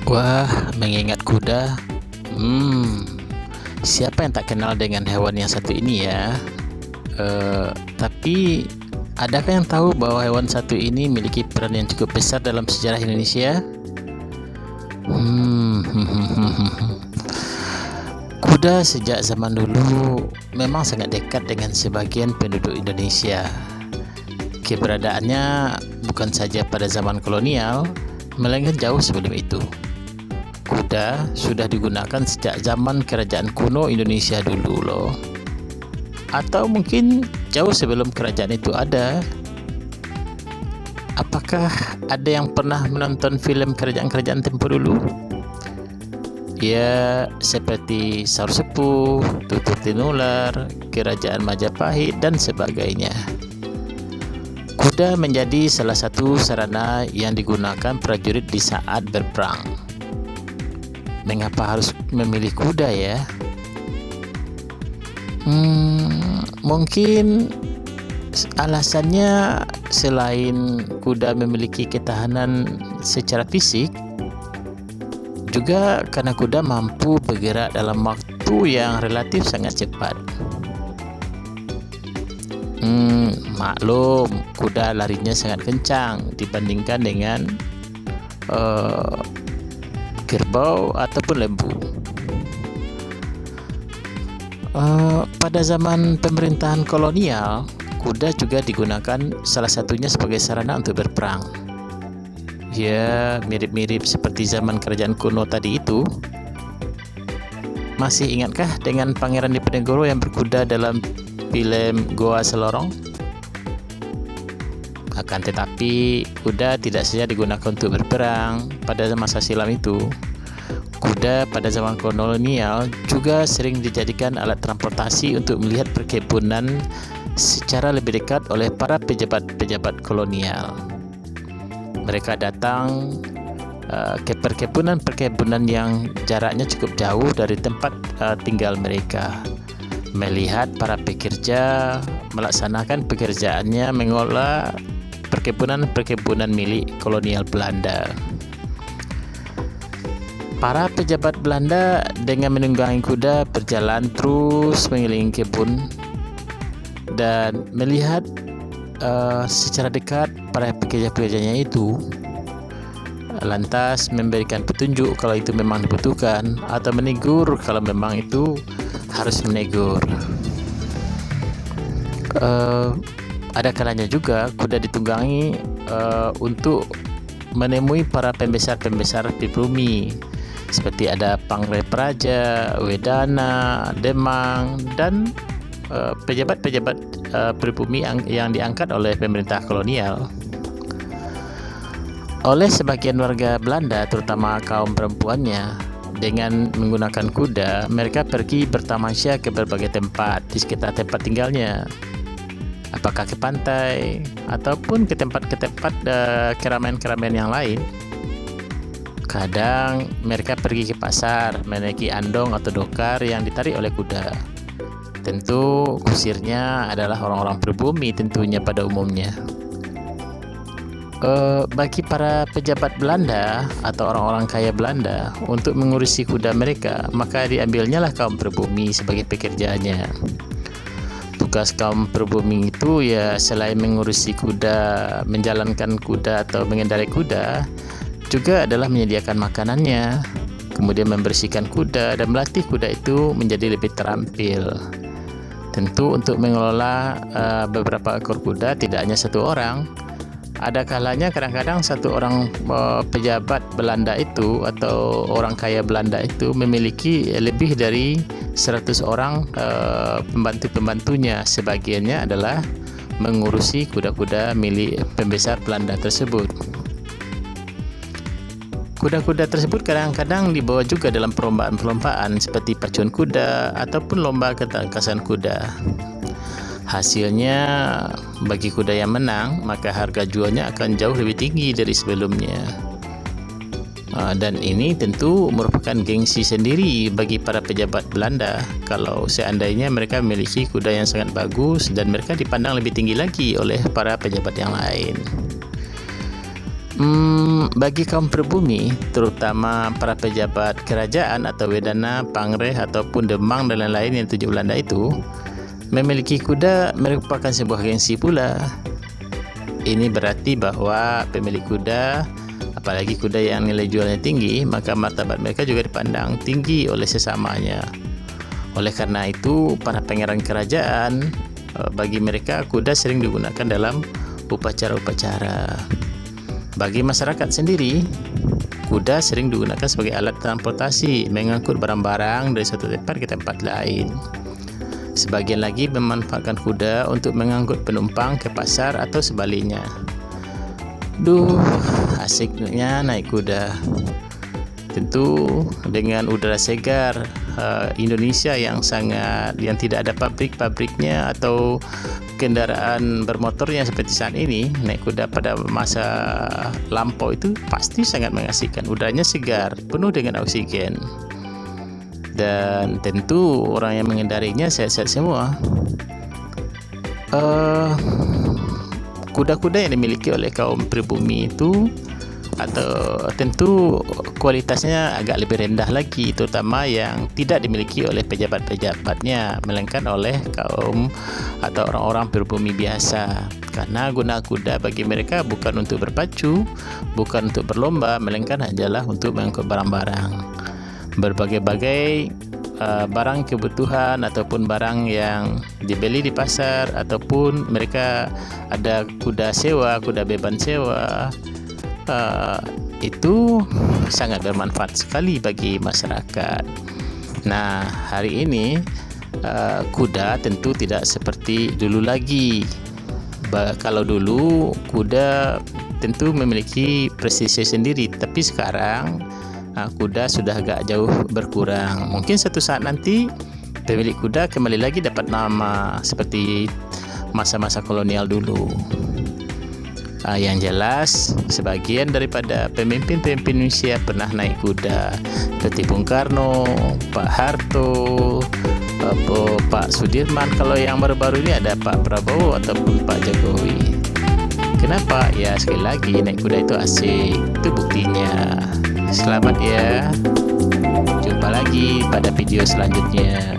Wah, mengingat kuda, hmm, siapa yang tak kenal dengan hewan yang satu ini ya? Tapi adakah yang tahu bahwa hewan satu ini memiliki peran yang cukup besar dalam sejarah Indonesia? Hmm, Kuda sejak zaman dulu memang sangat dekat dengan sebagian penduduk Indonesia. Keberadaannya bukan saja pada zaman kolonial, melainkan jauh sebelum itu. Kuda sudah digunakan sejak zaman kerajaan kuno Indonesia dulu loh. Atau mungkin jauh sebelum kerajaan itu ada. Apakah ada yang pernah menonton film kerajaan-kerajaan tempo dulu? Ya, seperti Saur Sepuh, Tutur Tinular, Kerajaan Majapahit, dan sebagainya. Kuda menjadi salah satu sarana yang digunakan prajurit di saat berperang. Mengapa harus memilih kuda ya? Mungkin alasannya selain kuda memiliki ketahanan secara fisik, juga karena kuda mampu bergerak dalam waktu yang relatif sangat cepat. Maklum, kuda larinya sangat kencang dibandingkan dengan kerbau ataupun lembu. Pada zaman pemerintahan kolonial, kuda juga digunakan salah satunya sebagai sarana untuk berperang. Ya, mirip-mirip seperti zaman kerajaan kuno tadi itu. Masih ingatkah dengan Pangeran Diponegoro yang berkuda dalam film Goa Selorong? Akan tetapi, kuda tidak saja digunakan untuk berperang pada masa silam itu. Kuda pada zaman kolonial juga sering dijadikan alat transportasi untuk melihat perkebunan secara lebih dekat oleh para pejabat-pejabat kolonial. Mereka datang ke perkebunan yang jaraknya cukup jauh dari tempat tinggal mereka, melihat para pekerja melaksanakan pekerjaannya mengolah perkebunan milik kolonial Belanda. Para pejabat Belanda dengan menunggangi kuda berjalan terus mengelilingi kebun dan melihat secara dekat para pekerja-pekerjanya itu, lantas memberikan petunjuk kalau itu memang dibutuhkan atau menegur kalau memang itu harus menegur. Ada kalanya juga kuda ditunggangi untuk menemui para pembesar-pembesar pribumi, seperti ada Pangrepraja, Wedana, Demang, dan pejabat-pejabat pribumi yang diangkat oleh pemerintah kolonial. Oleh sebagian warga Belanda, terutama kaum perempuannya, dengan menggunakan kuda, mereka pergi bertamasya ke berbagai tempat di sekitar tempat tinggalnya. Apakah ke pantai ataupun ke tempat-tempat keramaian-keramaian yang lain. Kadang mereka pergi ke pasar menaiki andong atau dokar yang ditarik oleh kuda. Tentu kusirnya adalah orang-orang pribumi tentunya pada umumnya. Bagi para pejabat Belanda atau orang-orang kaya Belanda untuk mengurusi kuda mereka, maka diambilnya lah kaum pribumi sebagai pekerjaannya. Tugas kaum pribumi itu ya selain mengurusi kuda, menjalankan kuda atau mengendarai kuda, juga adalah menyediakan makanannya, kemudian membersihkan kuda dan melatih kuda itu menjadi lebih terampil. Tentu untuk mengelola beberapa ekor kuda tidak hanya satu orang. Ada kalanya kadang-kadang satu orang pejabat Belanda itu atau orang kaya Belanda itu memiliki lebih dari 100 orang pembantu-pembantunya. Sebagiannya adalah mengurusi kuda-kuda milik pembesar Belanda tersebut. Kuda-kuda tersebut kadang-kadang dibawa juga dalam perlombaan-perlombaan seperti pacuan kuda ataupun lomba ketangkasan kuda. Hasilnya, bagi kuda yang menang, maka harga jualnya akan jauh lebih tinggi dari sebelumnya. Dan ini tentu merupakan gengsi sendiri bagi para pejabat Belanda kalau seandainya mereka memiliki kuda yang sangat bagus dan mereka dipandang lebih tinggi lagi oleh para pejabat yang lain. Bagi kaum pribumi, terutama para pejabat kerajaan atau wedana, pangreh ataupun demang dan lain-lain yang tuju Belanda itu, memiliki kuda merupakan sebuah gengsi pula. Ini berarti bahwa pemilik kuda, apalagi kuda yang nilai jualnya tinggi, maka martabat mereka juga dipandang tinggi oleh sesamanya. Oleh karena itu, para pangeran kerajaan, bagi mereka kuda sering digunakan dalam upacara-upacara. Bagi masyarakat sendiri, kuda sering digunakan sebagai alat transportasi, mengangkut barang-barang dari satu tempat ke tempat lain. Sebagian lagi memanfaatkan kuda untuk mengangkut penumpang ke pasar atau sebaliknya. Asiknya naik kuda. Tentu dengan udara segar Indonesia yang tidak ada pabrik-pabriknya atau kendaraan bermotornya seperti saat ini, naik kuda pada masa lampau itu pasti sangat mengasihkan. Udaranya segar, penuh dengan oksigen, dan tentu orang yang mengendarinya sehat-sehat semua. Kuda-kuda yang dimiliki oleh kaum pribumi itu tentu kualitasnya agak lebih rendah lagi, terutama yang tidak dimiliki oleh pejabat-pejabatnya, melainkan oleh kaum atau orang-orang pribumi biasa. Karena guna kuda bagi mereka bukan untuk berpacu, bukan untuk berlomba, melainkan hanyalah untuk mengangkut barang-barang. Berbagai-bagai barang kebutuhan ataupun barang yang dibeli di pasar, ataupun mereka ada kuda sewa, kuda beban sewa. Itu sangat bermanfaat sekali bagi masyarakat. Nah, hari ini kuda tentu tidak seperti dulu lagi. Kalau dulu kuda tentu memiliki prestasi sendiri, tapi sekarang kuda sudah agak jauh berkurang. Mungkin satu saat nanti pemilik kuda kembali lagi dapat nama seperti masa-masa kolonial dulu. Yang jelas, sebagian daripada pemimpin-pemimpin Indonesia pernah naik kuda, seperti Bung Karno, Pak Harto, Pak Sudirman. Kalau yang baru-baru ini ada Pak Prabowo ataupun Pak Jokowi. Kenapa? Ya, sekali lagi naik kuda itu asik. Itu buktinya. Selamat ya. Jumpa lagi pada video selanjutnya.